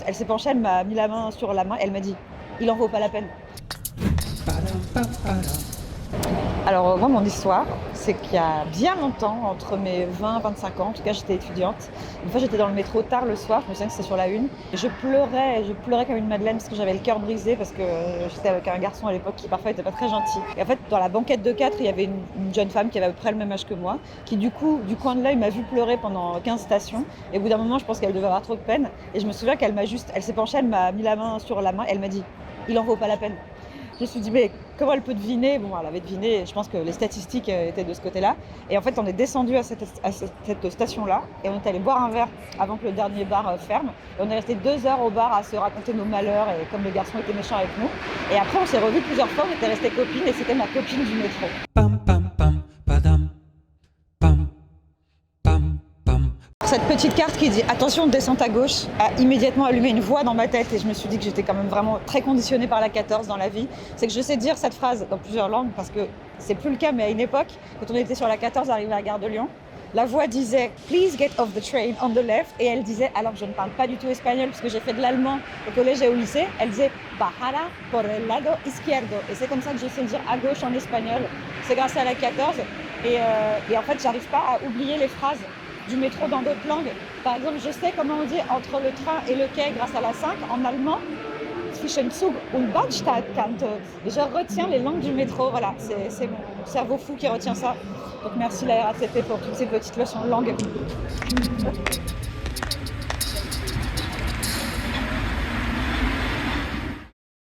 Elle s'est penchée, elle m'a mis la main sur la main, elle m'a dit « Il en vaut pas la peine ». Alors moi, mon histoire, c'est qu'il y a bien longtemps, entre mes 20 et 25 ans, en tout cas j'étais étudiante, une fois j'étais dans le métro tard le soir, je me souviens que c'était sur la une, et je pleurais comme une madeleine parce que j'avais le cœur brisé, parce que j'étais avec un garçon à l'époque qui parfois était pas très gentil. Et en fait, dans la banquette de 4, il y avait une jeune femme qui avait à peu près le même âge que moi, qui du coup, du coin de l'œil, m'a vu pleurer pendant 15 stations, et au bout d'un moment, je pense qu'elle devait avoir trop de peine, et je me souviens elle s'est penchée, elle m'a mis la main sur la main, elle m'a dit « Il en vaut pas la peine ». Je me suis dit, mais comment elle peut deviner? Bon, elle avait deviné, je pense que les statistiques étaient de ce côté-là. Et en fait, on est descendu à cette station-là et on est allé boire un verre avant que le dernier bar ferme. Et on est resté 2 heures au bar à se raconter nos malheurs et comme le garçon était méchant avec nous. Et après, on s'est revus plusieurs fois, on était restés copines et c'était ma copine du métro. Pam pam pam padam pam pam pam. Cette petite carte qui dit « Attention, descente à gauche » a immédiatement allumé une voix dans ma tête et je me suis dit que j'étais quand même vraiment très conditionnée par la 14 dans la vie. C'est que je sais dire cette phrase dans plusieurs langues parce que c'est plus le cas, mais à une époque, quand on était sur la 14 arrivé à la gare de Lyon, la voix disait « Please get off the train on the left » et elle disait, alors que je ne parle pas du tout espagnol parce que j'ai fait de l'allemand au collège et au lycée, elle disait « Bajara por el lado izquierdo » et c'est comme ça que je sais dire à gauche en espagnol. C'est grâce à la 14 et en fait, j'arrive pas à oublier les phrases du métro dans d'autres langues. Par exemple, je sais comment on dit entre le train et le quai grâce à la 5 en allemand. Zwischen Zug und Bahnsteigkante. Je retiens les langues du métro, voilà, c'est mon cerveau fou qui retient ça. Donc merci la RATP pour toutes ces petites leçons de langue.